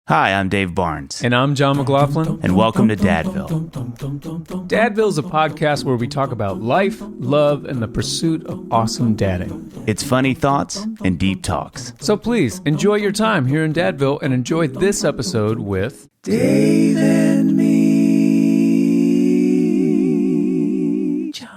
Hi, I'm Dave Barnes. And I'm Jon McLaughlin. And welcome to Dadville. Dadville is a podcast where we talk about life, love, and the pursuit of awesome dadding. It's funny thoughts and deep talks. So please, enjoy your time here in Dadville and enjoy this episode with Dave and me, Jon.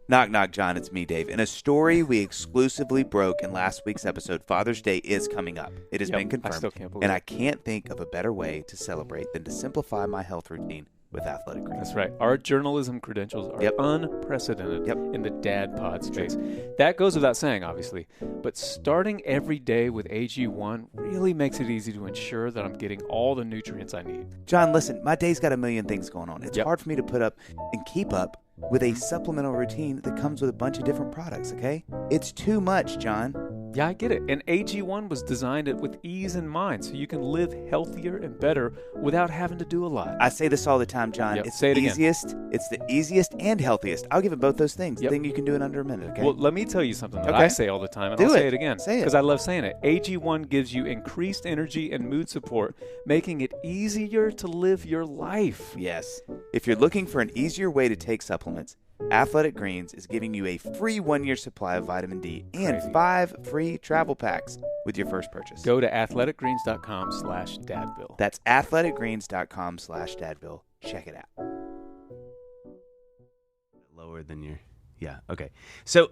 Knock, knock, John. It's me, Dave. In a story we exclusively broke in last week's episode, Father's Day is coming up. It has been confirmed. I still can't believe and it. I can't think of a better way to celebrate than to simplify my health routine with athletic greens. That's right. Our journalism credentials are unprecedented in the dad pod space. That goes without saying, obviously. But starting every day with AG1 really makes it easy to ensure that I'm getting all the nutrients I need. John, listen, my day's got a million things going on. It's hard for me to put up and keep up with a supplemental routine that comes with a bunch of different products, okay? It's too much, John. Yeah, I get it. And AG1 was designed with ease in mind so you can live healthier and better without having to do a lot. I say this all the time, John. It's say it the easiest. It's the easiest and healthiest. I'll give it both those things. The thing you can do in under a minute, okay? Well, let me tell you something that I say all the time, and I'll say it again. Say it. Because I love saying it. AG1 gives you increased energy and mood support, making it easier to live your life. Yes. If you're looking for an easier way to take supplements, Athletic Greens is giving you a free 1-year supply of vitamin D and 5 free travel packs with your first purchase. Go to athleticgreens.com/dadville. That's athleticgreens.com/dadville. Check it out. Lower than your... Yeah, okay. So,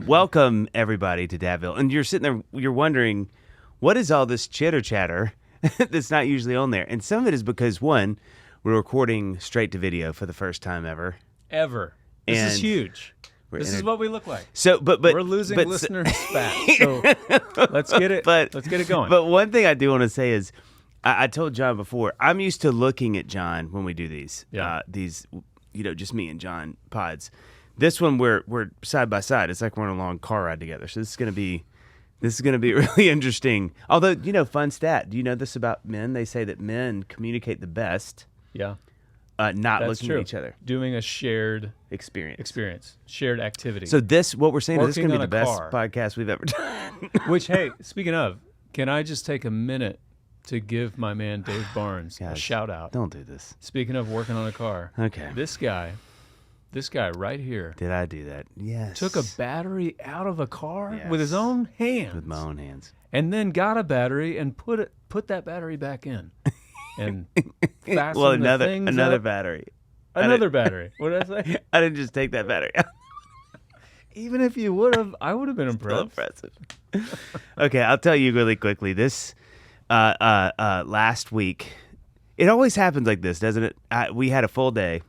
welcome everybody to Dadville. And you're sitting there, you're wondering, what is all this chitter-chatter that's not usually on there? And some of it is because, one, we're recording straight to video for the first time ever. This is huge. This is what we look like. So, but we're losing listeners fast. So let's get it. Let's get it going. But one thing I do want to say is, I told John before, I'm used to looking at John when we do these. These, just me and John pods. This one we're side by side. It's like we're on a long car ride together. So this is gonna be really interesting. Although, fun stat. Do you know this about men? They say that men communicate the best. Yeah. Not That's looking true. at each other. Doing a shared experience, shared activity. So what we're saying is this is going to be the best car. podcast we've ever done. Which, hey, speaking of, can I just take a minute to give my man Dave Barnes a shout out? Don't do this. Speaking of working on a car. Okay. This guy right here. Did I do that? Yes. Took a battery out of a car with his own hands. With my own hands. And then got a battery and put that battery back in. And another battery. Another battery. What did I say? I didn't just take that battery out. Even if you would have, I would have been impressed. Still impressive. Okay, I'll tell you really quickly. This last week, it always happens like this, doesn't it? We had a full day.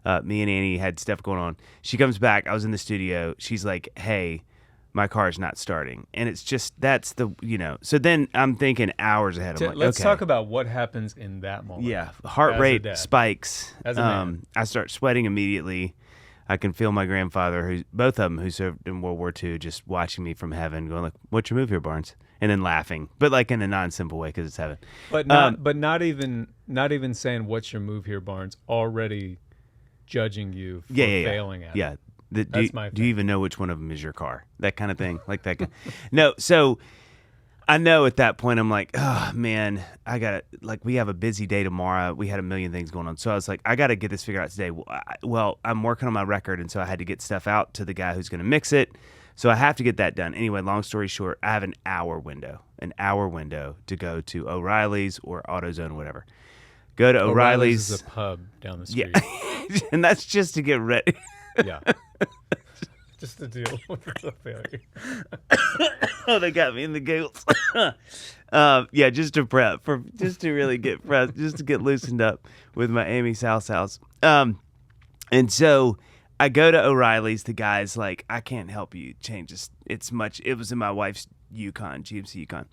Me and Annie had stuff going on. She comes back. I was in the studio. She's like, "Hey, my car's not starting," and it's just So then I'm thinking hours ahead. I'm like, let's talk about what happens in that moment. Yeah, heart rate spikes. As a man. I start sweating immediately. I can feel my grandfather, both of them who served in World War II, just watching me from heaven, going like, "What's your move here, Barnes?" And then laughing, but like in a non-simple way because it's heaven. But not even saying, "What's your move here, Barnes?" Already judging you for failing at it. Yeah. Do you even know which one of them is your car? That kind of thing, like that. No, so I know at that point I'm like, oh man, I gotta we have a busy day tomorrow. We had a million things going on, so I was like, I gotta get this figured out today. Well, I'm working on my record, and so I had to get stuff out to the guy who's gonna mix it. So I have to get that done. Anyway, long story short, I have an hour window to go to O'Reilly's or AutoZone, whatever. Go to O'Reilly's. Is a pub down the street. Yeah, and that's just to get ready. Yeah. Just to deal with the failure. Oh, they got me in the giggles. Just to prep just to really get prepped, just to get loosened up with my Amy South house. And so I go to O'Reilly's. The guy's like, "I can't help you change this. It was in my wife's GMC Yukon.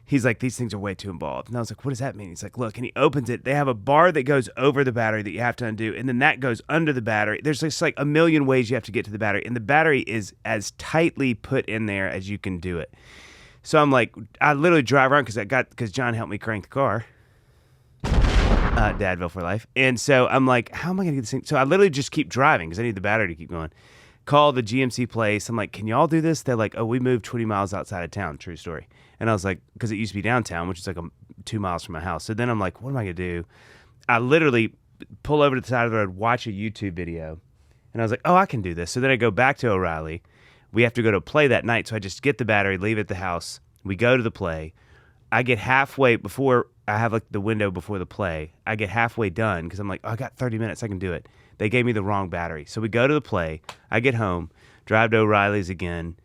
He's like, "These things are way too involved." And I was like, "What does that mean?" He's like, "Look," and he opens it. They have a bar that goes over the battery that you have to undo, and then that goes under the battery. There's just like a million ways you have to get to the battery, and the battery is as tightly put in there as you can do it. So I'm like, I literally drive around because John helped me crank the car. Dadville for life. And so I'm like, how am I going to get this thing? So I literally just keep driving because I need the battery to keep going. call the GMC place. I'm like, can y'all do this? They're like, oh, we moved 20 miles outside of town. True story. And I was like, because it used to be downtown, which is like 2 miles from my house. So then I'm like, what am I going to do? I literally pull over to the side of the road, watch a YouTube video. And I was like, oh, I can do this. So then I go back to O'Reilly. We have to go to a play that night. So I just get the battery, leave it at the house. We go to the play. I get halfway before I have like the window before the play. I get halfway done because I'm like, oh, I got 30 minutes. I can do it. They gave me the wrong battery. So we go to the play. I get home, drive to O'Reilly's again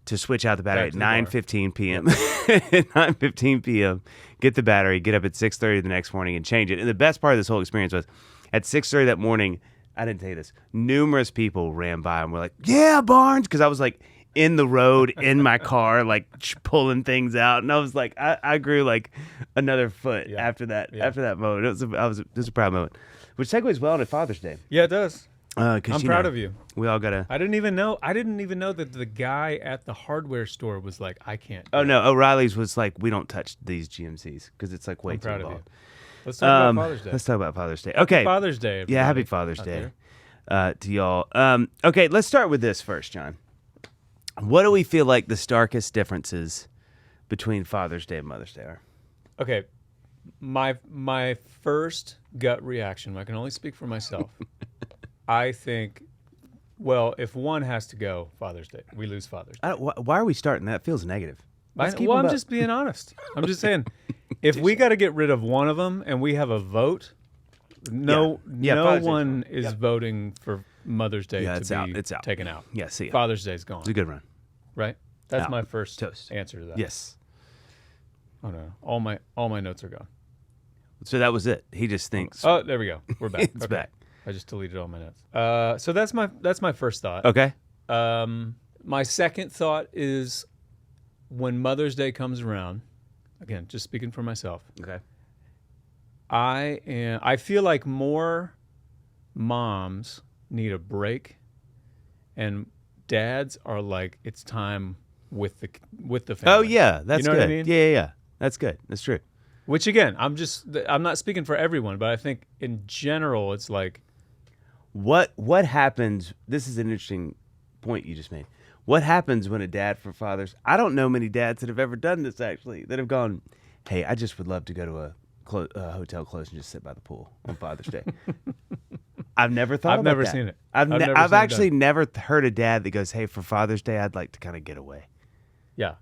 to switch out the battery at 9:15 p.m. 9:15 p.m. Get the battery, get up at 6:30 the next morning and change it. And the best part of this whole experience was at 6:30 that morning, I didn't tell you this, numerous people ran by and were like, yeah, Barnes, because I was like in the road in my car, like pulling things out. And I was like, I grew like another foot after that moment. It was a proud moment. Which segues well into Father's Day. Yeah, it does. I'm proud of you. We all gotta. I didn't even know that the guy at the hardware store was like, I can't. Oh no, O'Reilly's was like, we don't touch these GMCs because it's like way too involved. Let's talk about Father's Day. Let's talk about Father's Day. Okay. Happy Father's Day. Yeah, happy Father's Day to y'all. Okay, let's start with this first, John. What do we feel like the starkest differences between Father's Day and Mother's Day are? Okay, my first gut reaction, I can only speak for myself. I think, well, if one has to go, Father's Day, we lose Father's Day. Why are we starting that? It feels negative. I'm just being honest. I'm just saying, if we got to get rid of one of them and we have a vote, no one is voting for Mother's Day to be taken out. Yeah, see ya. Father's Day's gone. It's a good run. Right? That's my first toast answer to that. Yes. Oh no, all my notes are gone. So that was it. He just thinks. Oh, there we go. We're back. It's back. I just deleted all my notes. So that's my first thought. Okay. My second thought is when Mother's Day comes around, again, just speaking for myself. Okay. I feel like more moms need a break, and dads are like, it's time with the family. Oh yeah, that's you know good. What I mean? Yeah. That's good. That's true. Which again, I'm not speaking for everyone, but I think in general, it's like, what happens? This is an interesting point you just made. What happens when a dad for fathers? I don't know many dads that have ever done this actually. That have gone, hey, I just would love to go to a hotel close and just sit by the pool on Father's Day. I've never thought. I've never seen it. I've actually never heard a dad that goes, hey, for Father's Day, I'd like to kind of get away. Yeah.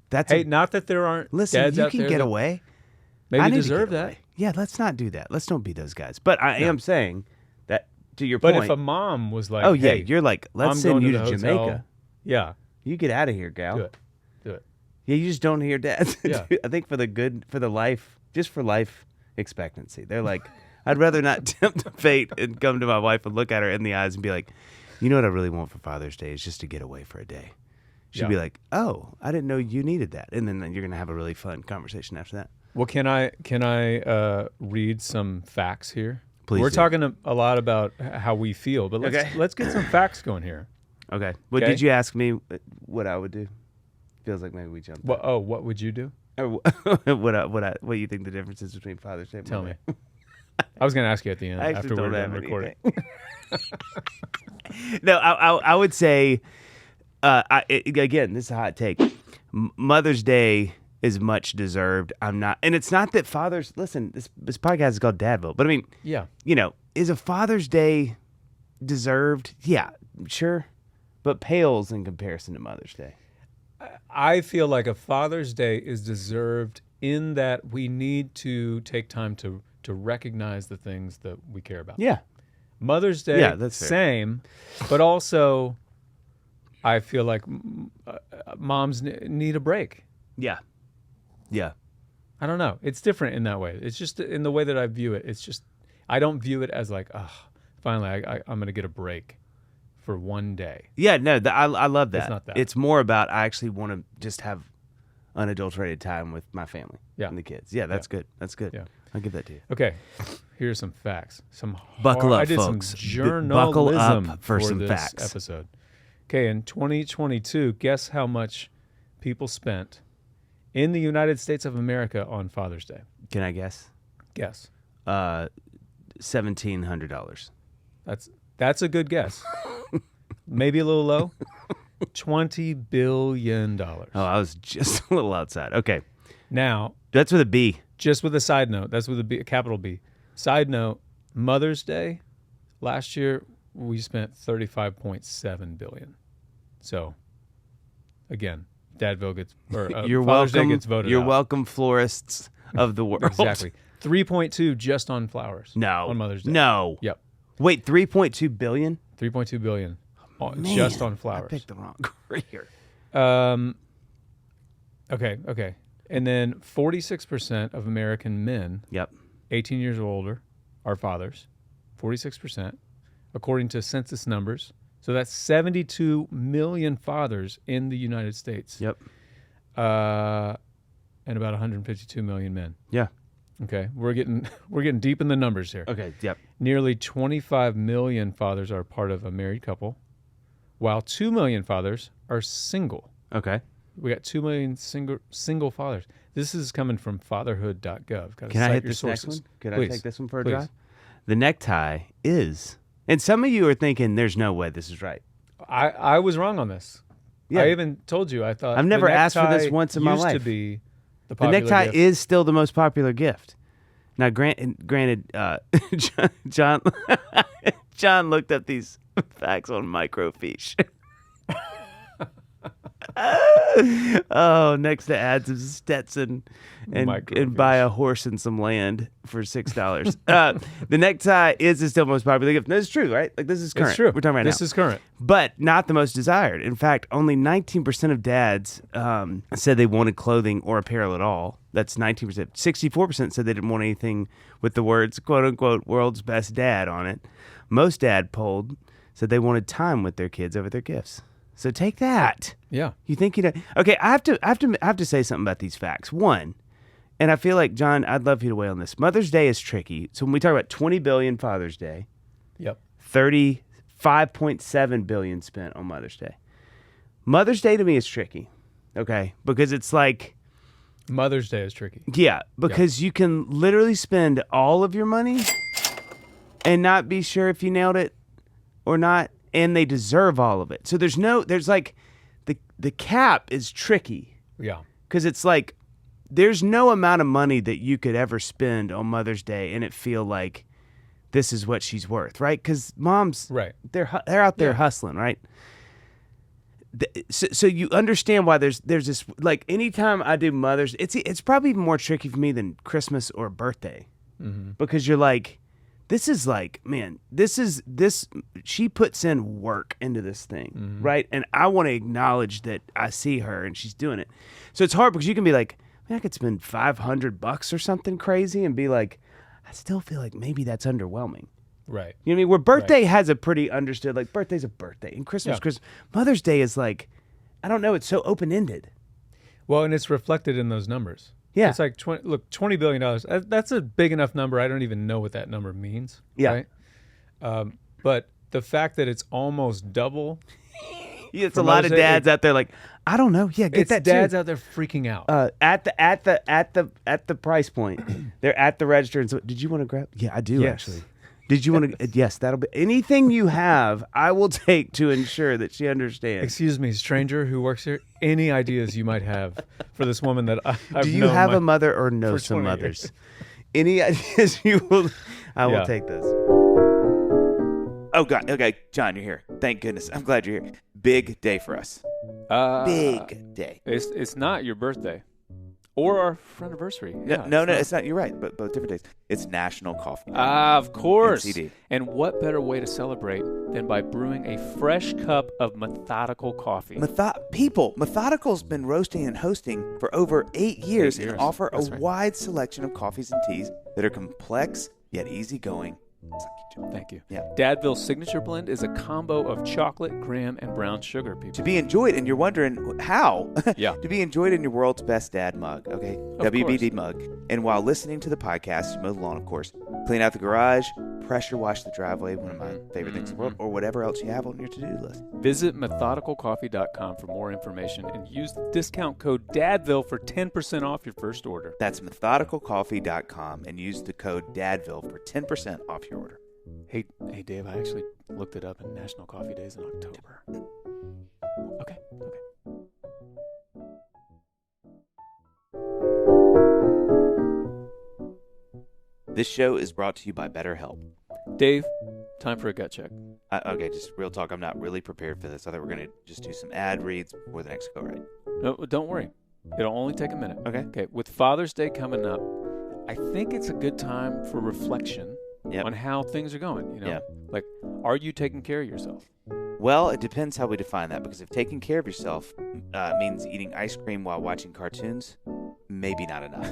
That's not that there aren't listen, dads you out can there get that away. Maybe deserve that. Away. Yeah, let's not do that. Let's don't be those guys. But I am saying that to your point. But if a mom was like, oh yeah, hey, you're like, let's send you to Jamaica. Yeah. You get out of here, gal. Do it. Yeah, you just don't hear dads. Yeah. I think for life expectancy. They're like, I'd rather not tempt fate and come to my wife and look at her in the eyes and be like, you know what I really want for Father's Day is just to get away for a day. She'd be like, oh, I didn't know you needed that. And then you're going to have a really fun conversation after that. Well, can I read some facts here? Please. We're talking a lot about how we feel, but let's get some facts going here. Okay. Well, did you ask me what I would do? Feels like maybe we jumped. What would you do? Or what you think the difference is between Father's Day and Tell Mother's me. I was going to ask you at the end I after we're done recording. No, I would say, again, this is a hot take. Mother's Day is much deserved. And it's not that fathers, listen, this podcast is called Dadville, but I mean, yeah, is a Father's Day deserved? Yeah, sure, but pales in comparison to Mother's Day. I feel like a Father's Day is deserved in that we need to take time to recognize the things that we care about. Yeah. Mother's Day, that's same, but also I feel like moms need a break. Yeah. Yeah. I don't know. It's different in that way. It's just in the way that I view it. It's just, I don't view it as like, finally I'm going to get a break for one day. Yeah, no, I love that. It's not that. It's more about I actually want to just have unadulterated time with my family and the kids. Yeah, that's good. That's good. Yeah. I'll give that to you. Okay, here's some facts. Buckle up, I did folks. some journalism Buckle up for some this facts. Episode. Okay, in 2022, guess how much people spent in the United States of America on Father's Day? Can I guess? Guess. $1,700. That's a good guess. maybe a little low. $20 billion. Oh, I was just a little outside. Okay. Now, That's with a B. just with a side note, that's with a capital B. Side note, Mother's Day, last year, we spent $35.7 billion. So, again, Dadville gets, or You're Father's welcome. Day gets voted You're out. welcome, florists of the world. Exactly. 3.2 just on flowers. No. On Mother's Day. No. Yep. Wait, 3.2 billion? 3.2 billion Man, just on I flowers. picked the wrong career. Okay. And then 46% of American men, Yep. 18 years or older, are fathers. 46%, according to census numbers. So that's 72 million fathers in the United States. Yep. And about 152 million men. Yeah. Okay, we're getting deep in the numbers here. Okay. Yep. Nearly 25 million fathers are part of a married couple, while 2 million fathers are single. Okay. We got 2 million single fathers. This is coming from fatherhood.gov. Can I hit this next one? Could Please. I take this one for a Please. drive? The necktie is, and some of you are thinking, "There's no way this is right." I was wrong on this. Yeah. I even told you I thought I've never the asked for this necktie once in my used to life. be the The popular necktie gift. is still the most popular gift. Now, granted, John John looked up these facts on microfiche. Oh, next to add some Stetson and buy a horse and some land for $6. The necktie is the still most popular gift. That's true, right? Like, this is current. It's true. We're talking right now. This is current. But not the most desired. In fact, only 19% of dads said they wanted clothing or apparel at all. That's 19%. 64% said they didn't want anything with the words, quote unquote, world's best dad on it. Most dad polled said they wanted time with their kids over their gifts. So take that. Yeah. You think you know? Okay, I have to say something about these facts. One, and I feel like, John, I'd love you to weigh on this. Mother's Day is tricky. So when we talk about 20 billion Father's Day, Yep. 35.7 billion spent on Mother's Day. Mother's Day to me is tricky. Okay, because it's like, Mother's Day is tricky. yeah, because you can literally spend all of your money and not be sure if you nailed it or not, and they deserve all of it. So there's like, the cap is tricky Yeah. because it's like, there's no amount of money that you could ever spend on Mother's Day and it feel like this is what she's worth, right? Because moms, Right. they're out there hustling, right? So you understand why there's this, like, anytime I do Mother's, it's probably even more tricky for me than Christmas or birthday, because you're like, this is like, man, this she puts in work into this thing, right? And I want to acknowledge that I see her and she's doing it. So it's hard because you can be like, man, I could spend $500 or something crazy and be like, I still feel like maybe that's underwhelming. Right. You know what I mean? Where birthday has a pretty understood, like, birthday's a birthday. And Christmas, Mother's Day is like, I don't know, it's so open-ended. Well, and it's reflected in those numbers. Yeah. It's like $20 billion. That's a big enough number. I don't even know what that number means. Yeah. Right? But the fact that it's almost double. It's For a lot of Mother's Day, dads out there like, I don't know. Yeah, get It's that dads too. out there freaking out. At the price point, they're at the register and so, did you want to grab? Yeah, I do Yes. actually. Did you want to? Yes, that'll be anything you have. I will take to ensure that she understands. Excuse me, stranger who works here. Any ideas you might have for this woman that I've Do you known have a mother or know for some 20 mothers? years. Any ideas you will? I will Yeah. take this. Oh God. Okay, John, you're here. Thank goodness. I'm glad you're here. Big day for us. Big day. It's not your birthday or our anniversary. Yeah, No, it's not. You're right, but both different days. It's National Coffee Day. Of course. NCD. And what better way to celebrate than by brewing a fresh cup of methodical coffee? Methodical's been roasting and hosting for over 8 years, 8 years. and offer That's a right. wide selection of coffees and teas that are complex yet easygoing. Thank you. Yeah. Dadville's signature blend is a combo of chocolate, graham, and brown sugar, people. To be enjoyed, and you're wondering how? Yeah. To be enjoyed in your world's best dad mug, okay? WBD mug. And while listening to the podcast, mow the lawn, of course, clean out the garage, pressure wash the driveway, one of my favorite things in the world, or whatever else you have on your to-do list. Visit methodicalcoffee.com for more information and use the discount code DADVILLE for 10% off your first order. That's methodicalcoffee.com and use the code DADVILLE for 10% off your order. Hey, Dave, I actually looked it up, and National Coffee Day is in October. Okay. This show is brought to you by BetterHelp. Dave, time for a gut check. Okay, just real talk. I'm not really prepared for this. I thought we're going to just do some ad reads before the next go right. No, don't worry. It'll only take a minute. Okay. Okay. With Father's Day coming up, I think it's a good time for reflection on how things are going. You know, like, are you taking care of yourself? Well, it depends how we define that, because if taking care of yourself means eating ice cream while watching cartoons, maybe not enough.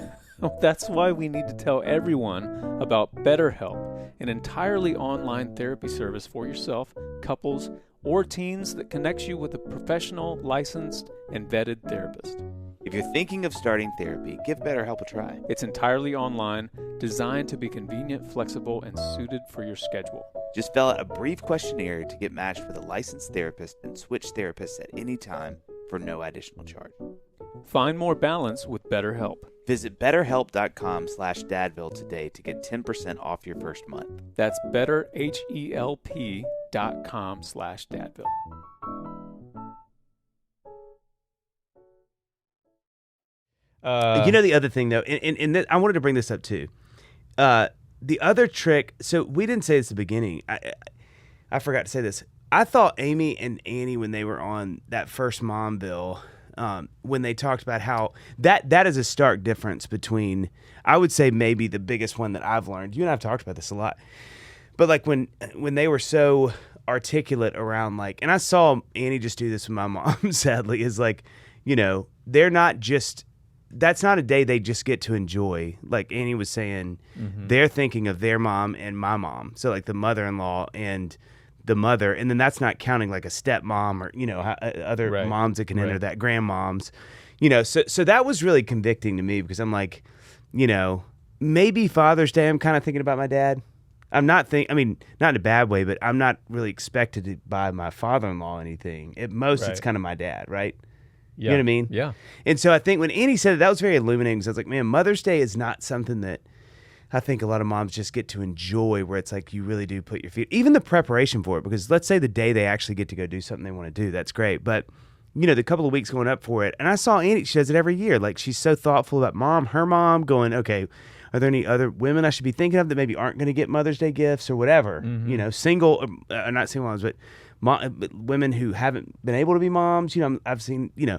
That's why we need to tell everyone about BetterHelp, an entirely online therapy service for yourself, couples, or teens that connects you with a professional, licensed, and vetted therapist. If you're thinking of starting therapy, give BetterHelp a try. It's entirely online, designed to be convenient, flexible, and suited for your schedule. Just fill out a brief questionnaire to get matched with a licensed therapist and switch therapists at any time for no additional charge. Find more balance with BetterHelp. Visit betterhelp.com/dadville today to get 10% off your first month. That's betterhelp.com/dadville. You know, the other thing, though, and I wanted to bring this up, too. The other trick, so we didn't say this at the beginning. I forgot to say this. I thought Amy and Annie, when they were on that first Mom Bill, when they talked about how that is a stark difference between, I would say maybe the biggest one that I've learned. You and I have talked about this a lot. But like when they were so articulate around, like, and I saw Annie just do this with my mom, sadly, is like, you know, they're not just, that's not a day they just get to enjoy. Like Annie was saying, they're thinking of their mom and my mom. So like the mother-in-law and the mother, and then that's not counting like a stepmom or, you know, other moms that can enter that, grandmoms, you know. So that was really convicting to me, because I'm like, you know, maybe Father's Day I'm kind of thinking about my dad. I mean, not in a bad way, but I'm not really expected to buy my father-in-law anything. At most, it's kind of my dad, right? Yeah. You know what I mean? Yeah. And so I think when Annie said it, that was very illuminating. So I was like, man, Mother's Day is not something that I think a lot of moms just get to enjoy, where it's like you really do put your feet, even the preparation for it, because let's say the day they actually get to go do something they want to do, that's great. But, you know, the couple of weeks going up for it, and I saw Annie, she does it every year. Like, she's so thoughtful about her mom, going, okay, are there any other women I should be thinking of that maybe aren't going to get Mother's Day gifts or whatever? You know, single, not single moms, but women who haven't been able to be moms. You know, I've seen, you know.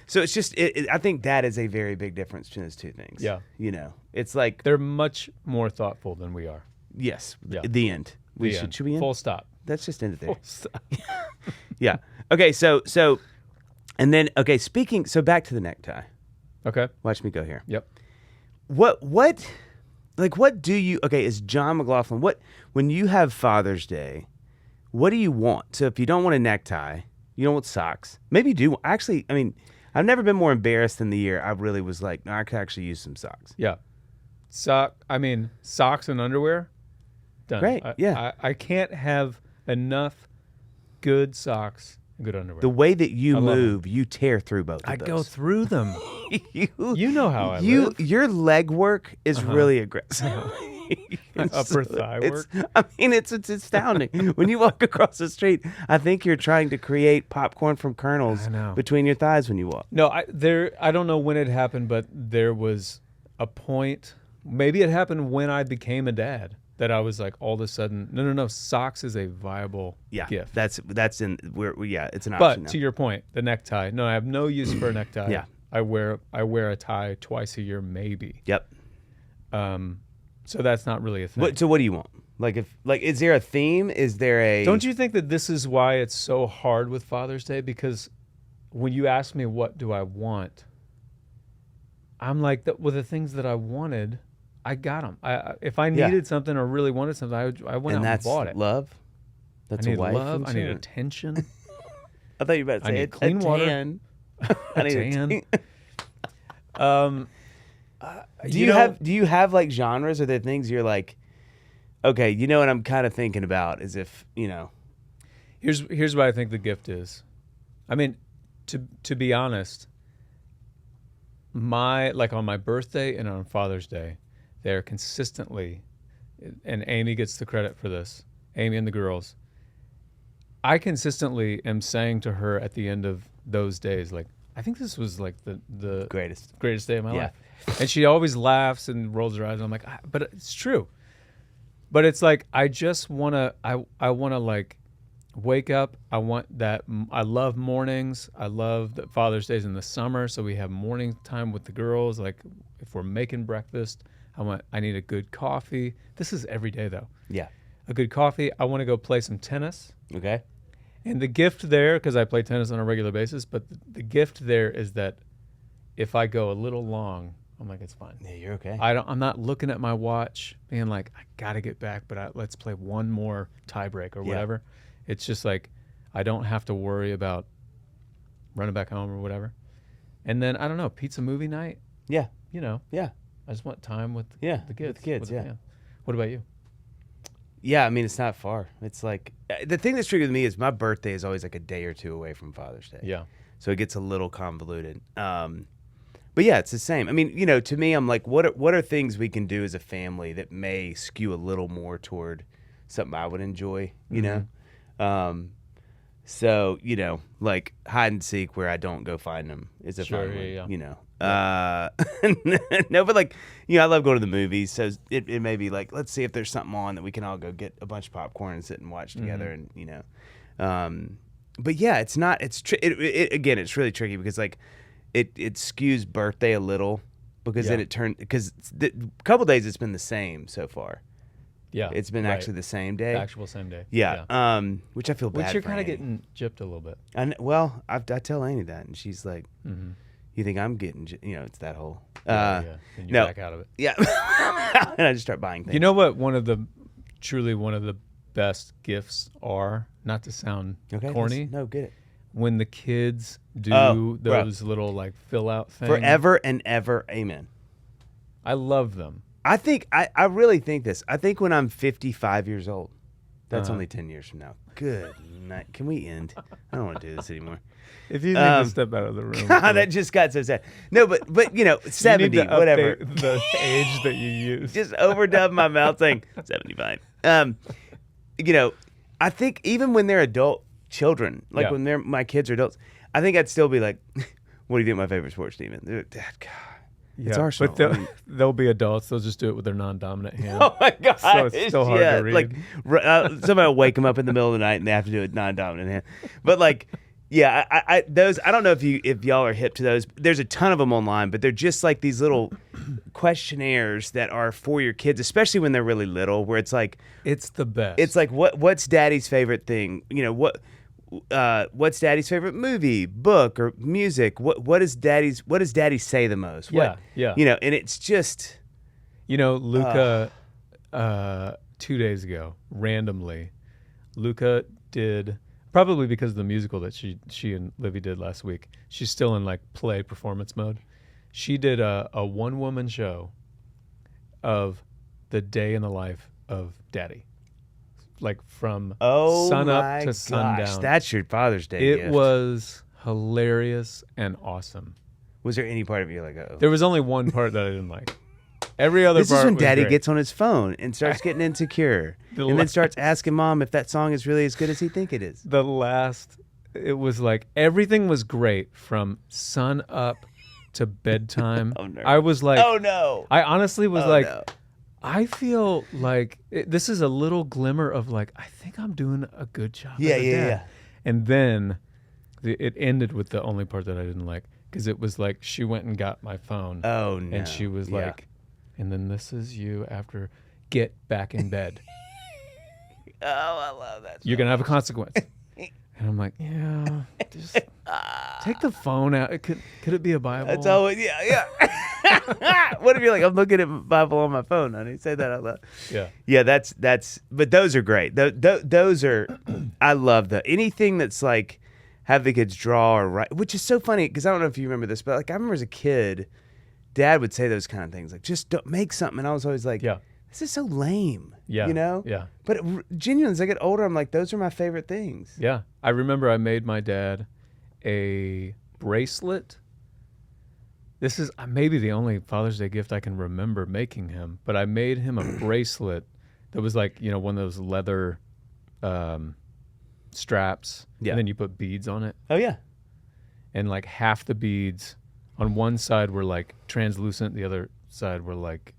So it's just, I think that is a very big difference between those two things. Yeah. You know, it's like, They're much more thoughtful than we are. yes, Yeah. the end. Should we end? Full stop. Let's just end it there. Full stop. Yeah. Okay, so, and then, okay, so back to the necktie. Okay. Watch me go here. Yep. What do you, okay, is John McLaughlin, when you have Father's Day, what do you want? So if you don't want a necktie, you don't want socks, maybe you do. Actually, I mean, I've never been more embarrassed than the year I really was like, no, I could actually use some socks. Yeah. Socks and underwear. Done. Great. Yeah. I can't have enough good socks and good underwear. The way that you I love move, you tear through both of I those. go through them. You know how I you live. Your leg work is really aggressive. Upper thigh work. It's astounding. When you walk across the street, I think you're trying to create popcorn from kernels between your thighs when you walk. No, I don't know when it happened, but there was a point. Maybe it happened when I became a dad, that I was like, all of a sudden, no, socks is a viable gift. That's it's an option. But now. to your point, the necktie. No, I have no use for a necktie. Yeah. I wear a tie twice a year, maybe. Yep. So that's not really a thing. So what do you want? Is there a theme? Is there a? Don't you think that this is why it's so hard with Father's Day? Because when you ask me what do I want, I'm like, the things that I wanted, I got them. If I needed something or really wanted something, I went out and bought it. Love. That's I need a wife. love. I need concern. attention. I thought you were about to say I need clean water. tan. I need a tan. Do you have like genres? Are there things you're like, okay, you know what I'm kind of thinking about is if, you know. Here's what I think the gift is. I mean, to be honest, on my birthday and on Father's Day, they're consistently and Amy gets the credit for this, Amy and the girls, I consistently am saying to her at the end of those days, like, I think this was like the greatest day of my life. And she always laughs and rolls her eyes. And I'm like, but it's true. But it's like, I just want to, I want to like wake up. I want that. I love mornings. I love that Father's Day's in the summer. So we have morning time with the girls. Like if we're making breakfast, I need a good coffee. This is every day though. Yeah. A good coffee. I want to go play some tennis. Okay. And the gift there, because I play tennis on a regular basis, but the gift there is that if I go a little long, I'm like, it's fine. Yeah, you're okay. I'm not looking at my watch being like, I got to get back, but let's play one more tiebreak or whatever. It's just like, I don't have to worry about running back home or whatever. And then, I don't know, pizza movie night. Yeah. You know. Yeah. I just want time with the kids. With the kids, yeah. What about you? Yeah, I mean, it's not far. It's like, the thing that's triggered me is my birthday is always like a day or two away from Father's Day. Yeah. So it gets a little convoluted. But yeah, it's the same. I mean, you know, to me, I'm like, what are things we can do as a family that may skew a little more toward something I would enjoy, you know? So, you know, like hide and seek where I don't go find them is a fun one, you know? No, but like, you know, I love going to the movies. So it may be like, let's see if there's something on that we can all go get a bunch of popcorn and sit and watch together and, you know, but yeah, it's not, again, it's really tricky because like it skews birthday a little because then because a couple days it's been the same so far. Yeah. It's been actually the same day. Actual same day. Yeah. Which I feel bad for. Which you're kind of Annie. getting gypped a little bit. Well, I tell Annie that and she's like, you think I'm getting, you know, it's that whole. And you're back out of it. Yeah. And I just start buying things. You know what truly one of the best gifts are, not to sound corny. No, get it. When the kids do those little like fill out things. Forever and ever, amen. I love them. I think, I really think this. I think when I'm 55 years old, that's only 10 years from now. Good night. Can we end? I don't want to do this anymore. If you need to step out of the room. God, that just got so sad. No, but you know, 70, you need to whatever. update the age that you use. Just overdub my mouth saying 75. You know, I think even when they're adult children, like when my kids are adults, I think I'd still be like, what do you think my favorite sports team is? God, it's Arsenal. But they'll be adults. They'll just do it with their non-dominant hand. Oh my God. So it's still hard to read. Like, somebody will wake them up in the middle of the night and they have to do it non-dominant hand. But like, yeah, I don't know if y'all are hip to those. There's a ton of them online, but they're just like these little questionnaires that are for your kids, especially when they're really little, where it's like, it's the best. It's like, what's daddy's favorite thing? You know, what's daddy's favorite movie, book, or music? What does daddy say the most? Yeah. You know, and it's just, you know, Luca 2 days ago, randomly, Luca did, probably because of the musical that she and Livy did last week. She's still in like play performance mode. She did a one-woman show of the day in the life of Daddy, like from sun up to sundown. That's your Father's Day It gift. was hilarious and awesome. Was there any part of you like, There was only one part that I didn't like. Every other this part is when was Daddy great. gets on his phone and starts getting insecure, and then starts asking Mom if that song is really as good as he think it is. It was like everything was great from sun up to bedtime. Oh, no. I was like, oh no! I honestly was like, no. I feel like this is a little glimmer of like, I think I'm doing a good job. Yeah. And then it ended with the only part that I didn't like, because it was like she went and got my phone. Oh no! And she was like, and then this is you after get back in bed. Oh, I love that. You're gonna have a consequence. And I'm like, yeah, just take the phone out. Could it be a Bible? That's always, yeah. What if you're like, I'm looking at my Bible on my phone, honey? Say that out loud. Yeah. That's. But those are great. Those are. I love anything that's like have the kids draw or write, which is so funny because I don't know if you remember this, but like I remember as a kid, Dad would say those kind of things like, just don't make something, and I was always like, this is so lame. Yeah. You know? Yeah. But genuinely, as I get older, I'm like, those are my favorite things. Yeah. I remember I made my dad a bracelet. This is maybe the only Father's Day gift I can remember making him, but I made him a bracelet That was like, one of those leather straps. Yeah. And then you put beads on it. Oh yeah. And like half the beads on one side were like translucent. The other side were like,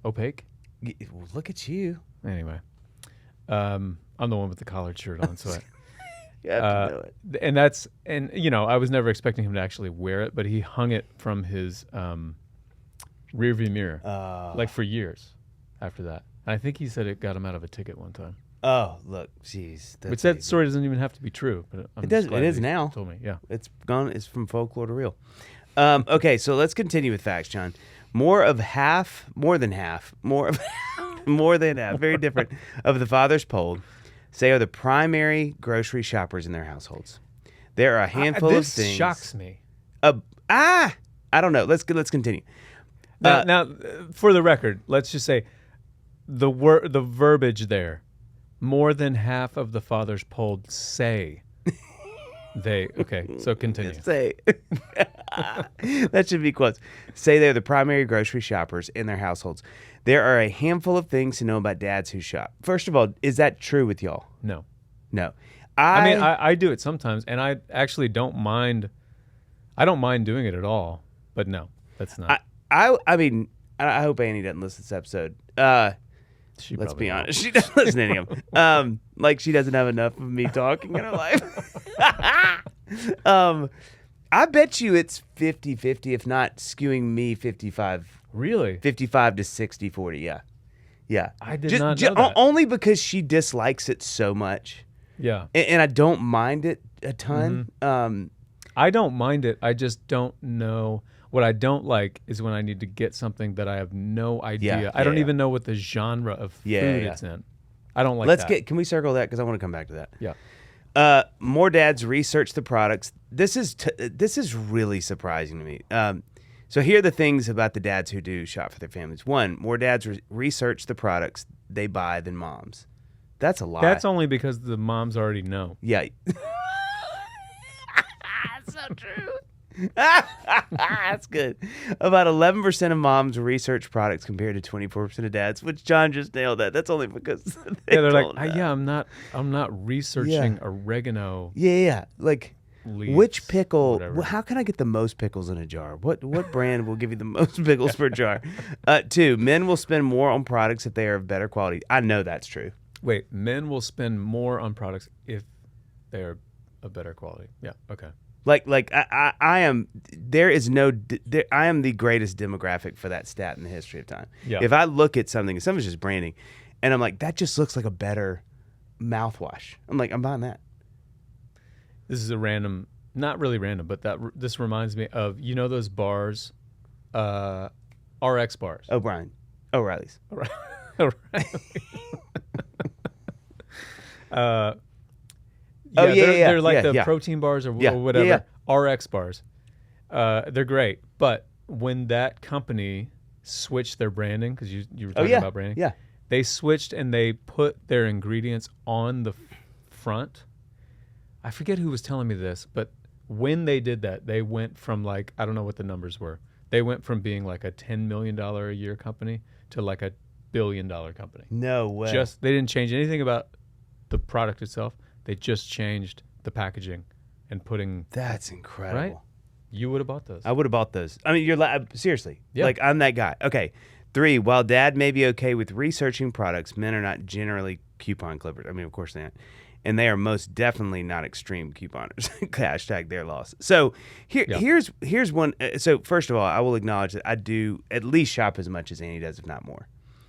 opaque? Well, look at you. Anyway. I'm the one with the collared shirt on. So You have to know it. and I was never expecting him to actually wear it, but he hung it from his rearview mirror like for years after that. And I think he said it got him out of a ticket one time. Oh, look, jeez. Which that story doesn't even have to be true, but It does. It is now. Told me, yeah. It's gone. It's from folklore to real. Okay, so let's continue with facts, John. More than half, very different, of the fathers polled say are the primary grocery shoppers in their households. There are a handful of things. This shocks me. I don't know. Let's continue. Now, for the record, let's just say the verbiage there. More than half of the fathers polled say they. Okay, so continue. Say that should be quotes. Say they're the primary grocery shoppers in their households. There are a handful of things to know about dads who shop. First of all, is that true with y'all? No. I mean, I do it sometimes, and I actually don't mind. I don't mind doing it at all. But no, that's not. I mean, I hope Annie doesn't listen to this episode. Let's be honest. She doesn't listen to any of them. Like she doesn't have enough of me talking in her life. I bet you it's 50-50, if not skewing me 55. Really? 55 to 60-40, yeah. Yeah. I did not know that. Only because she dislikes it so much. Yeah. And I don't mind it a ton. Mm-hmm. I don't mind it. I just don't know. What I don't like is when I need to get something that I have no idea. I don't even know what the genre of food it's in. I don't like that. Can we circle that? Because I want to come back to that. Yeah. More dads research the products. This is really surprising to me. So here are the things about the dads who do shop for their families. One, more dads research the products they buy than moms. That's a lie. That's only because the moms already know. Yeah. That's so true. That's good. About 11% of moms research products compared to 24% of dads, which John just nailed that. That's only because they're like, I'm not researching oregano. Yeah. Like leaves, which pickle? whatever. How can I get the most pickles in a jar? What brand will give you the most pickles per jar? 2, men will spend more on products if they are of better quality. I know that's true. Wait, men will spend more on products if they are of better quality. Yeah. Okay. Like I am. There is no. I am the greatest demographic for that stat in the history of time. Yeah. If I look at something, and something's just branding, and I'm like, that just looks like a better mouthwash. I'm like, I'm buying that. This is a random, not really random, but this reminds me of those bars, RX bars. O'Reilly's. They're like the protein bars or whatever. Yeah. RX bars. They're great. But when that company switched their branding, because you were talking about branding, they switched and they put their ingredients on the front. I forget who was telling me this, but when they did that, they went from I don't know what the numbers were. They went from being like a $10 million a year company to like a $1 billion company. No way. They didn't change anything about the product itself. They just changed the packaging and putting. That's incredible. Right? You would have bought those. I would have bought those. I mean, seriously. Yeah. Like, I'm that guy. Okay. 3, while dad may be okay with researching products, men are not generally coupon clippers. I mean, of course they aren't. And they are most definitely not extreme couponers. Hashtag their loss. So here's one. So first of all, I will acknowledge that I do at least shop as much as Annie does, if not more.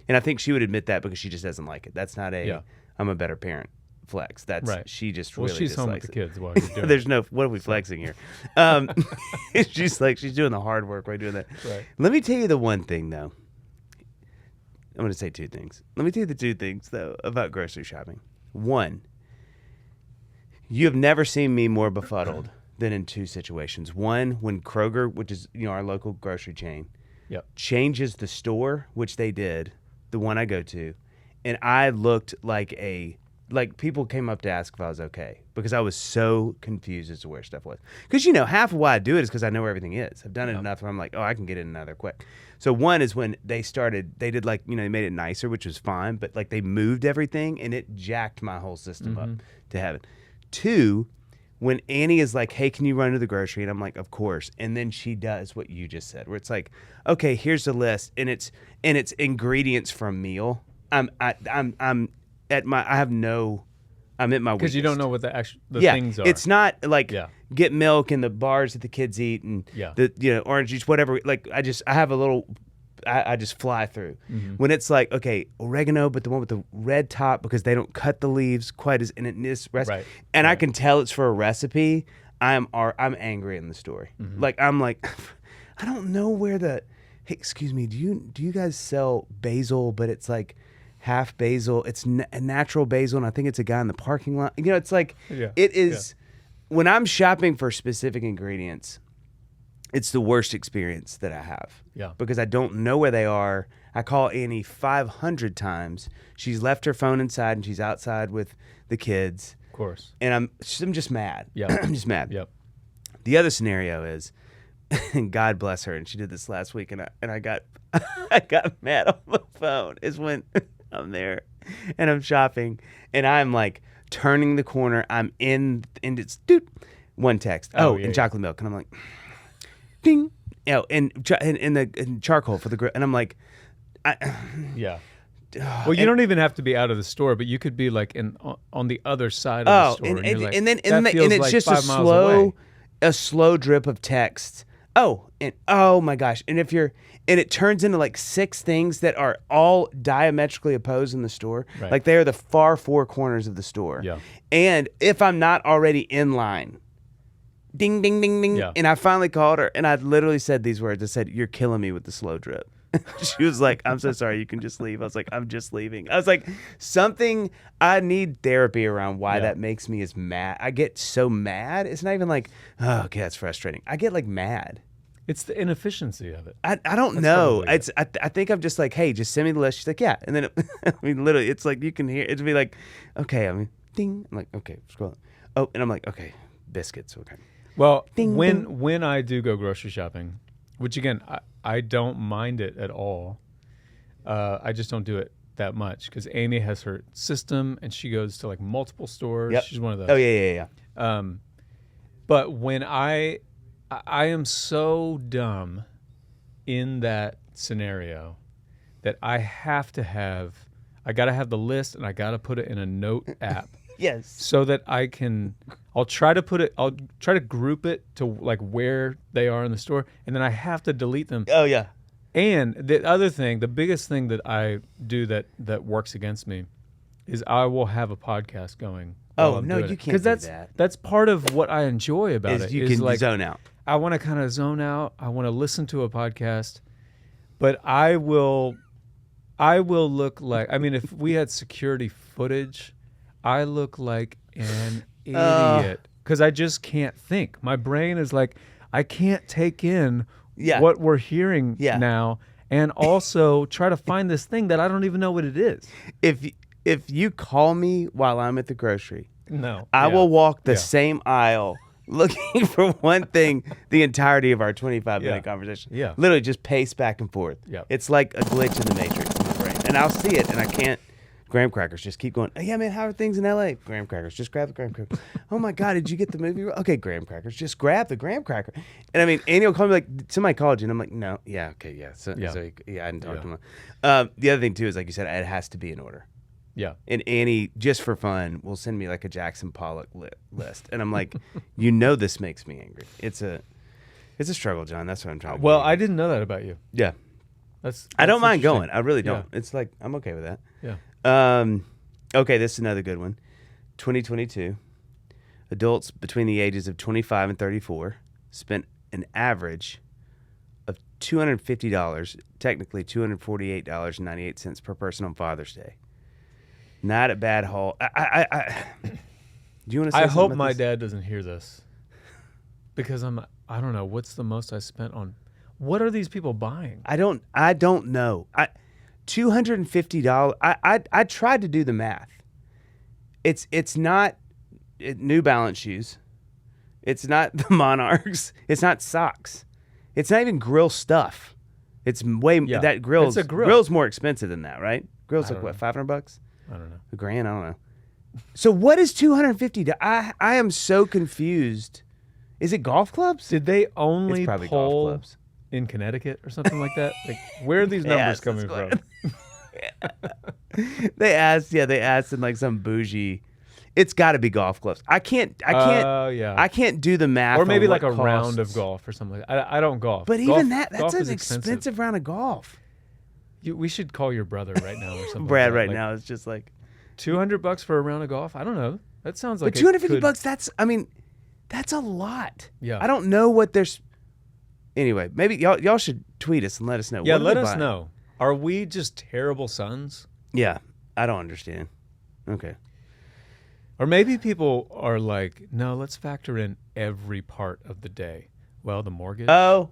And I think she would admit that because she just doesn't like it. That's not I'm a better parent flex. That's right. She just really she's home with the kids while you're doing There's no, what are we flexing here? She's doing the hard work while doing that. Right. Let me tell you the one thing, though. I'm going to say 2 things. Let me tell you the 2 things, though, about grocery shopping. 1, you have never seen me more befuddled than in 2 situations. 1, when Kroger, which is our local grocery chain, changes the store, which they did, the one I go to, and I looked like a like people came up to ask if I was okay because I was so confused as to where stuff was. Because half of why I do it is because I know where everything is. I've done it enough where I'm like, oh, I can get in another quick. So one is when they did like they made it nicer, which was fine, but like they moved everything and it jacked my whole system up to heaven. Two, when Annie is like, hey, can you run to the grocery? And I'm like, of course. And then she does what you just said, where it's like, okay, here's the list, and it's ingredients for a meal. I'm at my weakest. Because you don't know what the things are. It's not like get milk and the bars that the kids eat and the orange juice, whatever. Like I have a little. I just fly through. When it's like, okay, oregano, but the one with the red top because they don't cut the leaves quite as in this recipe. Right. And I can tell it's for a recipe. I'm angry in the story. Like I'm like, I don't know where hey, excuse me, do you guys sell basil, but it's like half basil, it's a natural basil, and I think it's a guy in the parking lot. It's like it is when I'm shopping for specific ingredients. It's the worst experience that I have. Yeah. Because I don't know where they are. I call Annie 500 times. She's left her phone inside and she's outside with the kids. Of course. And I'm just mad. Yeah. I'm just mad. Yep. The other scenario is, and God bless her, and she did this last week, and I got I got mad on the phone. Is when I'm there and I'm shopping and I'm like turning the corner. I'm in and it's one text. And chocolate milk, and I'm like. Ding, and the charcoal for the grill, and I'm like, Well, you don't even have to be out of the store, but you could be like on the other side of the store, and it's like just a slow drip of text. Oh my gosh, and it turns into like 6 things that are all diametrically opposed in the store, like they are the far 4 corners of the store. Yeah, and if I'm not already in line. Ding, ding, ding, ding. Yeah. And I finally called her, and I literally said these words. I said, you're killing me with the slow drip. She was like, I'm so sorry. You can just leave. I was like, I'm just leaving. I was like, I need therapy around why that makes me as mad. I get so mad. It's not even like, oh, okay, that's frustrating. I get like mad. It's the inefficiency of it. I don't know. I think I'm just like, hey, just send me the list. She's like, yeah. And then, literally, it's like you can hear, it'd be like, okay, ding. I'm like, okay, scroll. Oh, and I'm like, okay, biscuits. Okay. Well, when I do go grocery shopping, which again, I don't mind it at all. I just don't do it that much because Amy has her system and she goes to like multiple stores. Yep. She's one of those. Oh, yeah. But when I am so dumb in that scenario that I got to have the list and I got to put it in a note app. Yes. So that I'll try to group it to like where they are in the store, and then I have to delete them. Oh yeah. And the biggest thing that I do that works against me is I will have a podcast going. Oh no, you can't do that. That's part of what I enjoy about it. You can like, zone out. I want to kind of zone out. I want to listen to a podcast, but I will look like. I mean, if we had security footage. I look like an idiot because I just can't think. My brain is like, I can't take in what we're hearing now and also try to find this thing that I don't even know what it is. If you call me while I'm at the grocery, I will walk the same aisle looking for one thing the entirety of our 25-minute conversation. Yeah. Literally just pace back and forth. Yeah. It's like a glitch in the matrix in my brain. And I'll see it and I can't. Graham crackers, just keep going. Oh, yeah, man, how are things in LA? Graham crackers, just grab the graham cracker. Oh my God, did you get the movie? Okay, graham crackers, just grab the graham cracker. And I mean, Annie will call me like, somebody called you, and I'm like, no, yeah, okay, yeah. So I hadn't talked to him. The other thing too is, like you said, it has to be in order. Yeah. And Annie, just for fun, will send me like a Jackson Pollock list, and I'm like, this makes me angry. It's a struggle, John. That's what I'm trying to. Well, I didn't know that about you. Yeah. That's I don't mind going. I really don't. Yeah. It's like I'm okay with that. Yeah. Okay, this is another good one. 2022. Adults between the ages of 25 and 34 spent an average of $250, technically $248.98 per person on Father's Day. Not a bad haul. Do you want to say I hope about my this? Dad doesn't hear this. Because I don't know, what's the most I spent on? What are these people buying? I don't know. $250. I tried to do the math. it's not New Balance shoes. It's not the Monarchs. It's not socks. It's not even grill stuff. It's that grill's It's a grill. grill's more expensive than that, right? Grill's like what, $500? I don't know. $1,000? I don't know. So what is $250? I am so confused. Is it golf clubs? Did they only It's probably poll golf clubs. in Connecticut or something like that? Like, where are these numbers coming from? They asked in like some bougie. It's got to be golf clubs. I can't do the math. Or maybe on like what a round of costs. golf or something like that. I don't golf. But golf, even that's golf an is expensive round of golf. We should call your brother right now or something. Brad like that. right Like, now is just like $200 for a round of golf. I don't know. That sounds like but $250. That's a lot. Yeah. I don't know what there's. Anyway, maybe y'all should tweet us and let us know. Yeah, What are let they us buying? know. Are we just terrible sons? Yeah, I don't understand. Okay. Or maybe people are like, no, let's factor in every part of the day. Well, the mortgage. Oh,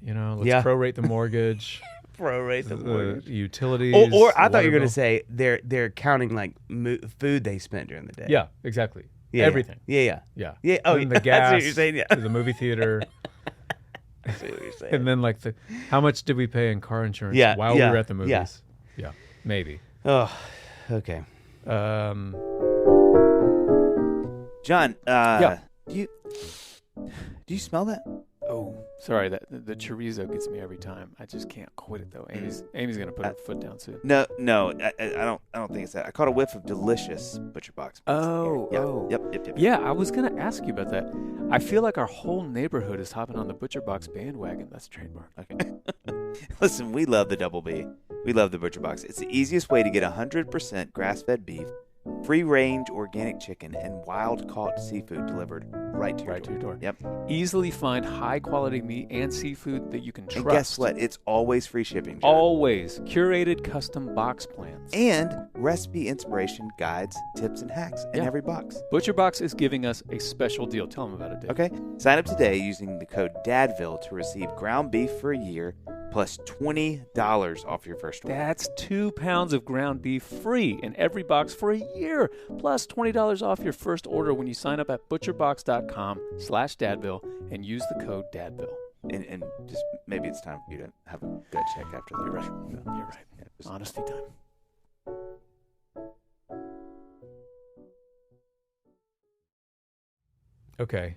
Let's yeah. prorate the mortgage. prorate the mortgage. Utilities. Or I thought you were water going to bill. say they're counting like food they spent during the day. Yeah, exactly. Yeah, Everything. Yeah. Yeah. Yeah. Oh, and yeah. the gas That's what you're saying. Yeah. to the movie theater. I see what you're saying. And then like how much did we pay in car insurance Yeah, while we yeah, were at the movies? yeah. Yeah, maybe. Oh, okay. John, Yeah. do you smell that? Oh, sorry. The chorizo gets me every time. I just can't quit it though. Amy's gonna put her foot down soon. No, I don't think it's that. I caught a whiff of delicious Butcher Box. Oh, yeah. oh. Yep. Yeah, I was gonna ask you about that. I feel like our whole neighborhood is hopping on the Butcher Box bandwagon. That's trademark. Okay. Listen, we love the Double B. We love the Butcher Box. It's the easiest way to get 100% grass-fed beef, free-range organic chicken, and wild-caught seafood delivered right to your door. Yep. Easily find high-quality meat and seafood that you can trust. And guess what? It's always free shipping, John. Always curated custom box plans. And recipe inspiration, guides, tips, and hacks in every box. Butcher Box is giving us a special deal. Tell them about it, Dave. Okay? Sign up today using the code Dadville to receive ground beef for a year plus $20 off your first order. That's 2 pounds of ground beef free in every box for a year, plus $20 off your first order when you sign up at butcherbox.com/Dadville and use the code Dadville. And just maybe it's time for you to have a gut check after that. You're right. Yeah, just- Honesty time. Okay.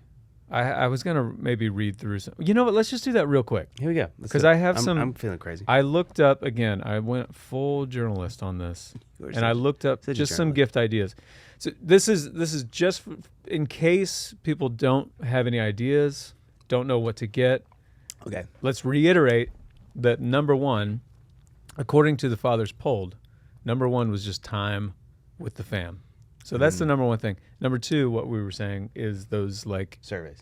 I was going to maybe read through some. You know what? Let's just do that real quick. Here we go. Because I have I'm feeling crazy. I looked up, again, I went full journalist on this. And I looked up such a just some journalist. gift ideas. So this is just in case people don't have any ideas, don't know what to get. Okay. Let's reiterate that number one, according to the fathers polled, number one was just time with the fam. So that's the number one thing. Number two, what we were saying is those like Surveys.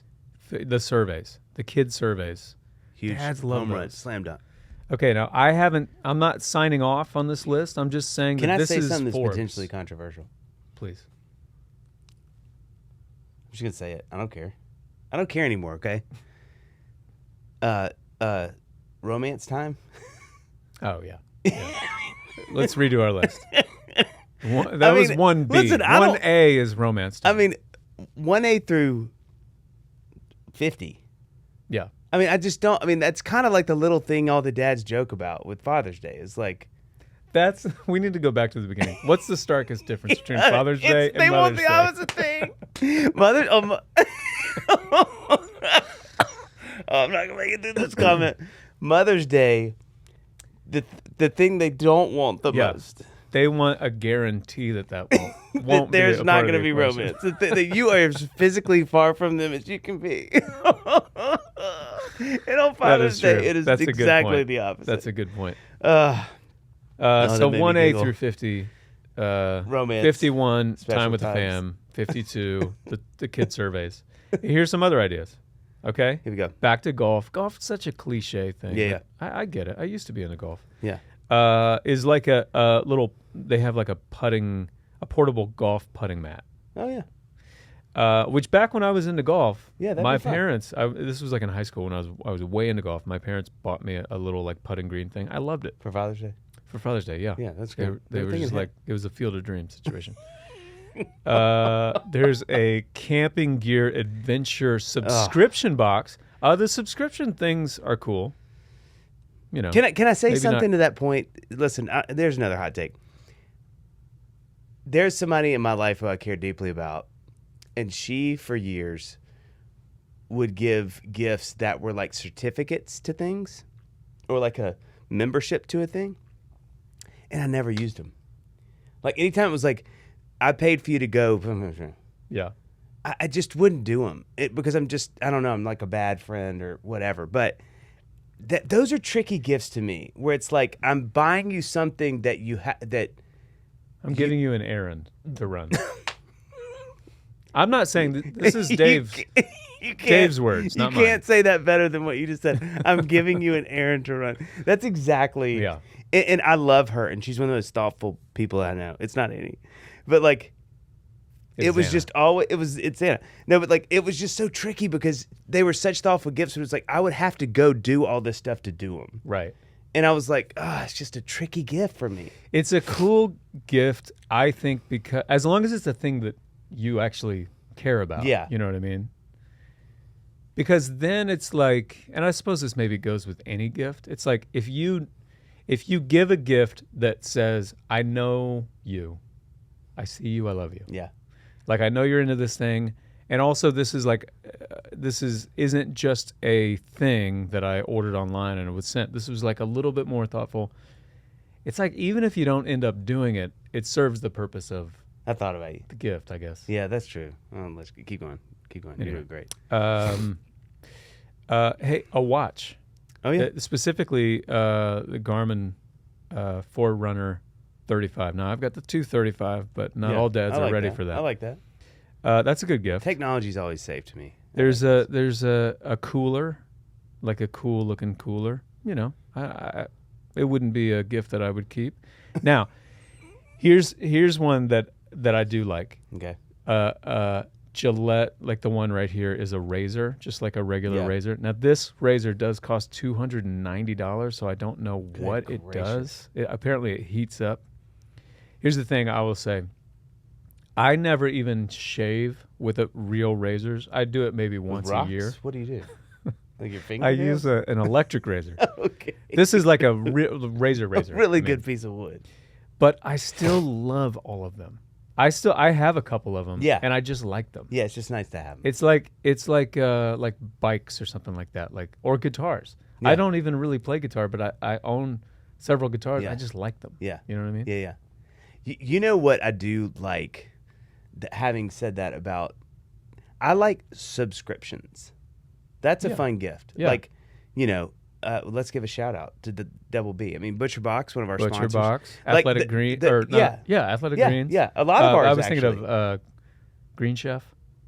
the surveys, the kid surveys. Huge Dads love home run. those. Slam dunk. Okay, now I'm not signing off on this list. I'm just saying Can that I this say is something that's Forbes. potentially controversial? Please. I'm just gonna say it. I don't care. I don't care anymore. Okay. Romance time. Oh yeah. Let's redo our list. That was 1B. listen, I don't- 1A is romance time. I mean, 1A through 50. Yeah. I mean, I just don't. I mean, that's kind of like the little thing all the dads joke about with Father's Day. It's like We need to go back to the beginning. What's the starkest difference between Father's Day and they want Mother's the Day? opposite thing. Mother. I'm not gonna make it through this comment. Mother's Day, the thing they don't want the Yeah. most. They want a guarantee that won't be There's a not part of going to the be equation. romance. That you are as physically far from them as you can be. And on Father's true. Day, it is That's a good exactly point. the opposite. That's a good point. that So made me 1A giggle. through 50. Romance. 51, Special time with times. the fam. 52, the kid surveys. Here's some other ideas. Okay? Here we go. Back to golf. Golf's such a cliche thing. Yeah, but I get it. I used to be into golf. Yeah. Is like a little, they have like a portable golf putting mat. Oh, yeah. Which back when I was into golf, Yeah, that'd my be fun. parents, this was like in high school when I was way into golf. My parents bought me a little like putting green thing. I loved it For Father's Day. for Father's Day. Yeah. Yeah, that's They, good. they Good were thing just in like, it was a field of dreams situation. There's a camping gear adventure subscription box. The subscription things are cool. You know, Can I say maybe something not- to that point? Listen, there's another hot take. There's somebody in my life who I care deeply about, and she, for years, would give gifts that were like certificates to things or like a membership to a thing, and I never used them. Like anytime it was like, I paid for you to go, Yeah. I just wouldn't do them because I don't know, I'm like a bad friend or whatever. But those are tricky gifts to me, where it's like I'm buying you something that I'm giving you an errand to run. I'm not saying this is Dave's Dave's words, not mine. You can't say that better than what you just said. I'm giving you an errand to run. That's exactly. Yeah. And I love her, and she's one of those thoughtful people I know. It's not Annie, but like, It's it was Anna. just always. It's Anna. No, but like, it was just so tricky because they were such thoughtful gifts. It was like I would have to go do all this stuff to do them, Right. and I was like, it's just a tricky gift for me. It's a cool gift, I think, because as long as it's a thing that you actually care about. Yeah. You know what I mean? Because then it's like, and I suppose this maybe goes with any gift. It's like if you give a gift that says, I know you, I see you, I love you. Yeah. Like, I know you're into this thing. And also this is like, isn't just a thing that I ordered online and it was sent. This was like a little bit more thoughtful. It's like, even if you don't end up doing it, it serves the purpose of I thought about you. the gift, I guess. Yeah, that's true. Let's keep going. Keep going. You're Anyway. doing great. Hey, a watch. Oh yeah. Specifically, the Garmin Forerunner 35. Now, I've got the 235, but not Yeah, all dads I are like ready that. for that. I like that. That's a good gift. Technology's always safe to me. There's a cooler, like a cool looking cooler. You know, it wouldn't be a gift that I would keep. Now, here's one that I do like. Okay. Gillette, like the one right here, is a razor, just like a regular Yeah. razor. Now, this razor does cost $290, so I don't know what it does. Apparently, it heats up. Here's the thing I will say. I never even shave with real razors. I do it maybe once a year. What do you do? Like your I fingernails? use an electric razor. Okay. This is like a razor. Really I mean. good piece of wood. But I still love all of them. I have a couple of them. Yeah. And I just like them. Yeah, it's just nice to have them. It's like bikes or something like that, or guitars. Yeah. I don't even really play guitar, but I own several guitars. Yeah. I just like them. Yeah. You know what I mean? Yeah. You know what I do like, having said that about, I like subscriptions. That's a fun gift. Yeah. Like, let's give a shout out to the Double B. I mean, Butcher Box, one of our Butcher sponsors. Box, Like Athletic Green, Athletic Athletic Greens. Yeah, a lot of ours. I was actually. thinking of Green Chef.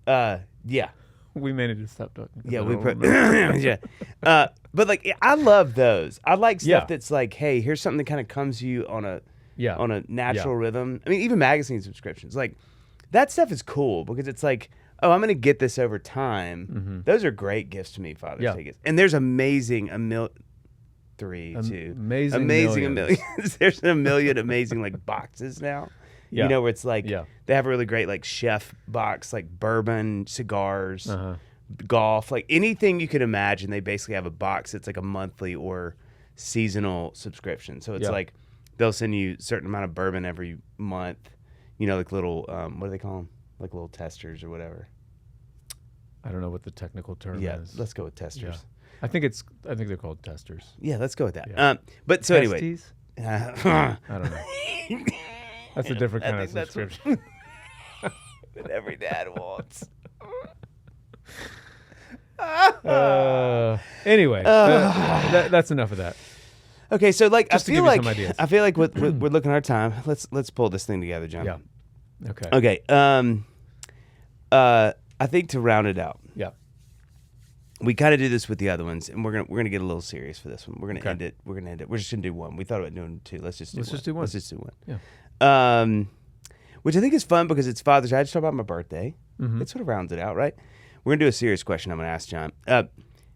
Yeah. We may need to stop talking. Yeah, I we don't put remember. yeah. But like, I love those. I like stuff Yeah. that's like, hey, here's something that kind of comes to you on a Yeah. natural rhythm. I mean, even magazine subscriptions, like that stuff is cool because it's like, oh, I'm gonna get this over time. Mm-hmm. Those are great gifts to me, Father's Day gifts. And there's amazing millions. Amazing millions. There's a million amazing like boxes now. Yeah. You know, where it's like Yeah. they have a really great like chef box, like bourbon, cigars, Uh-huh. golf, like anything you could imagine. They basically have a box that's like a monthly or seasonal subscription. So it's Yeah. like they'll send you a certain amount of bourbon every month. You know, like little what do they call them? Like little testers or whatever. I don't know what the technical term Yeah, is. let's go with testers. Yeah. I think they're called testers. Yeah, let's go with that. Yeah. But so anyway, Testes? I I don't know. That's a different kind of think that's what- subscription. that every dad wants. Anyway, that's enough of that. Okay, so like Just to I feel give you like some ideas. I feel like we're looking at our time. Let's pull this thing together, John. Yeah. Okay. Okay. I think to round it out, Yeah. we kind of do this with the other ones, and we're gonna get a little serious for this one. We're gonna Okay. end it. We're just gonna do one. We thought about doing two. Let's just do one. Let's just do one. Yeah. Which I think is fun because it's Father's Day. I just talked about my birthday. Mm-hmm. It sort of rounds it out, right? We're gonna do a serious question. I'm gonna ask John.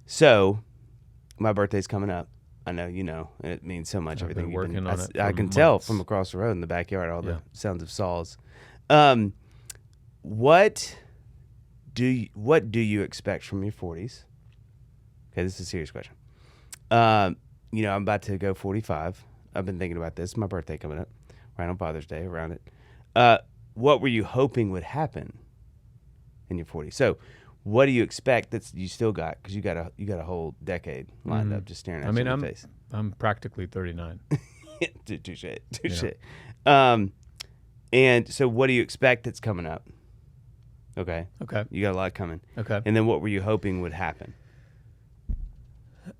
So, my birthday's coming up. I know you know. It means so much. I've Everything been you've working on it I for can tell months. from across the road in the backyard, all the Yeah. sounds of saws. what do you expect from your 40s? Okay, this is a serious question. I'm about to go 45. I've been thinking about this. My birthday coming up, right on Father's Day, around it. What were you hoping would happen in your 40s? So, what do you expect that you still got? Because you got a whole decade lined up, just staring at you in the face. I'm practically 39. Touche. And so, what do you expect that's coming up? Okay. You got a lot coming. Okay. And then, what were you hoping would happen?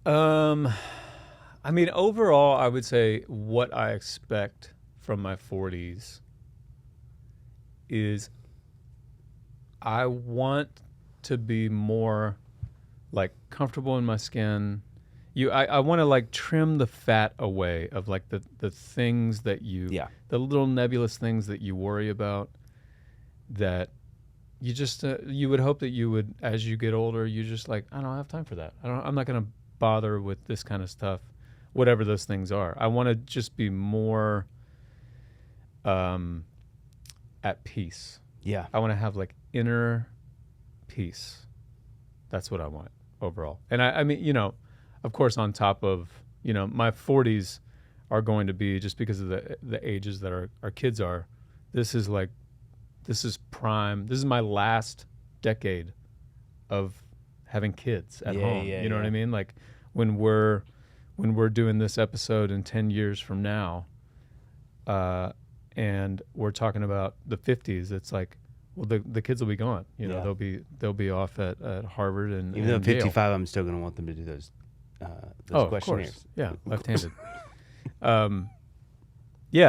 Overall, I would say what I expect from my 40s is I want to be more like comfortable in my skin. I want to like trim the fat away of like the things that the little nebulous things that you worry about, that you just you would hope that you would, as you get older, you just like, I don't have time for that. I'm not going to bother with this kind of stuff, whatever those things are. I want to just be more at peace. Yeah. I want to have like inner peace. That's what I want overall. And I mean, of course, on top of, my 40s are going to be, just because of the ages that our kids are, this is prime. This is my last decade of having kids at home. You know what I mean? Like when we're doing this episode in 10 years from now, and we're talking about the 50s, it's like, well, the kids will be gone. They'll be off at Harvard and even though and 55, Yale. I'm still going to want them to do those Of questionnaires. course. Yeah, left-handed.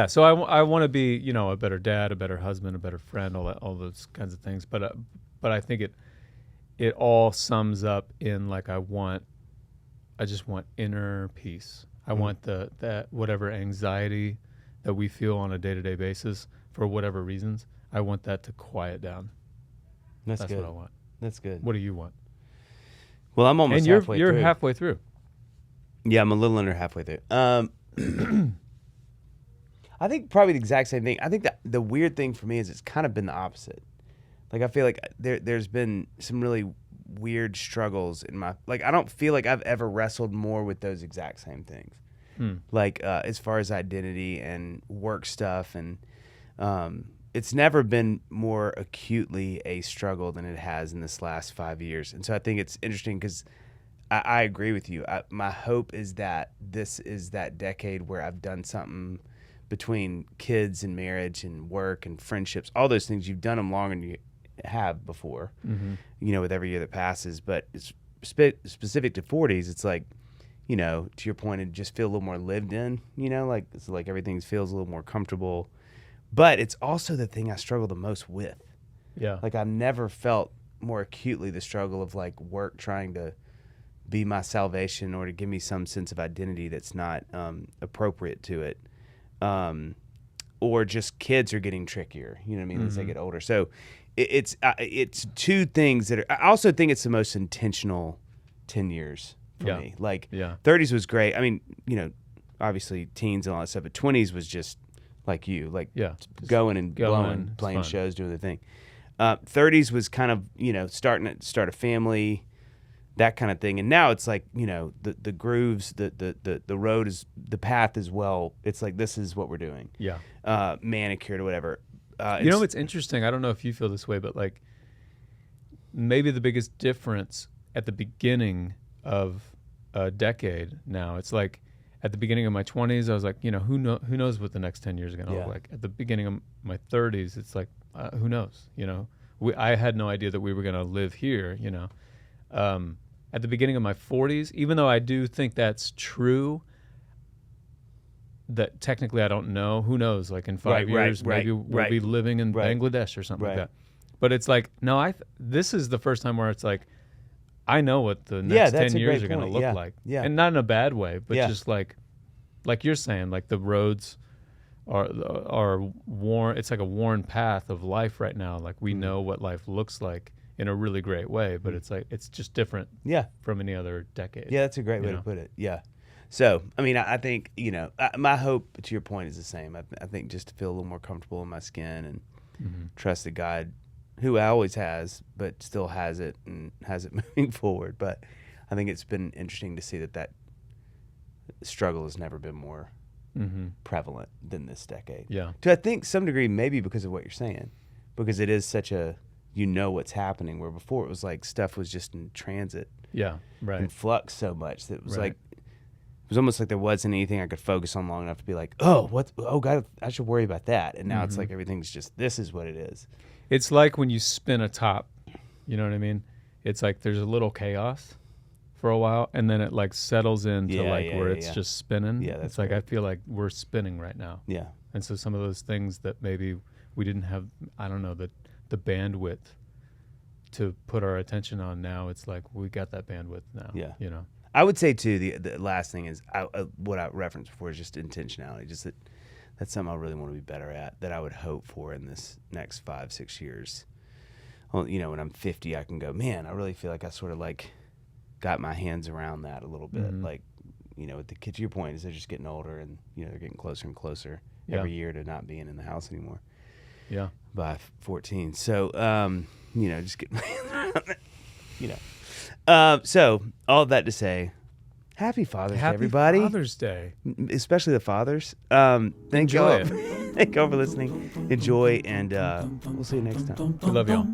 So I want to be, a better dad, a better husband, a better friend, all those kinds of things. But I think it all sums up in like I just want inner peace. I want that whatever anxiety that we feel on a day-to-day basis for whatever reasons, I want that to quiet down. That's good. What I want. That's good. What do you want? Well, I'm almost halfway through. You're halfway through. Yeah, I'm a little under halfway through. I think probably the exact same thing. I think that the weird thing for me is it's kind of been the opposite. Like I feel like there's been some really weird struggles in my, like I don't feel like I've ever wrestled more with those exact same things. Like as far as identity and work stuff, and it's never been more acutely a struggle than it has in this last 5 years. And so I think it's interesting because I agree with you. My hope is that this is that decade where I've done something between kids and marriage and work and friendships, all those things. You've done them longer than you have before, with every year that passes. But it's specific to 40s. It's like, to your point, it just feel a little more lived in, like it's like everything feels a little more comfortable. But it's also the thing I struggle the most with. Yeah. Like I've never felt more acutely the struggle of like work trying to be my salvation or to give me some sense of identity that's not appropriate to it. Or just kids are getting trickier, you know what I mean, as they get older. So it's two things that are, I also think it's the most intentional 10 years for me. Like 30s was great. I mean, obviously teens and all that stuff, but 20s was just like going and blowing, playing shows, doing the thing. 30s was kind of, starting to start a family, that kind of thing. And now it's like, the grooves, the road is, the path is well, it's like, this is what we're doing. Yeah. Manicured or whatever. It's interesting. I don't know if you feel this way, but like maybe the biggest difference at the beginning of a decade now, it's like at the beginning of my 20s, I was like, who knows what the next 10 years are going to look like. At the beginning of my 30s, it's like, who knows? I had no idea that we were going to live here, At the beginning of my 40s, even though I do think that's true, that technically I don't know. Who knows? Like in 5 years, maybe we'll be living in Bangladesh or something like that. But it's like, no, this is the first time where it's like, I know what the next 10 years are going to look like. Yeah. And not in a bad way, but just like you're saying, like the roads are worn. It's like a worn path of life right now. Like we know what life looks like in a really great way, but it's like, it's just different from any other decade. Yeah, that's a great way to put it. Yeah. So, I mean, I think, my hope, to your point, is the same. I think just to feel a little more comfortable in my skin and trust that God who always has, but still has it and has it moving forward. But I think it's been interesting to see that struggle has never been more prevalent than this decade. Yeah. To I think some degree maybe because of what you're saying, because it is such a what's happening, where before it was like stuff was just in transit. Yeah. Right. In flux so much that it was Right. like it was almost like there wasn't anything I could focus on long enough to be like, oh God, I should worry about that. And now it's like everything's just this is what it is. It's like when you spin a top, you know what I mean? It's like there's a little chaos for a while, and then it like settles into where it's just spinning. Yeah, that's it's like great. I feel like we're spinning right now. Yeah. And so some of those things that maybe we didn't have, I don't know, the bandwidth to put our attention on now, it's like we got that bandwidth now. Yeah. You know? I would say too, the last thing is what I referenced before is just intentionality. Just that's something I really want to be better at, that I would hope for in this next 5-6 years. Well, you know, when I'm 50, I can go, man, I really feel like I sort of like got my hands around that a little bit. Like, you know, to your point is they're just getting older, and you know they're getting closer and closer every year to not being in the house anymore. Yeah. By 14, so you know, just get my hands around it. You know, so all of that to say, Happy Father's Day, everybody. Happy Father's Day, especially the fathers. Thank you all. Thank you all for listening. Enjoy, and we'll see you next time. We love y'all.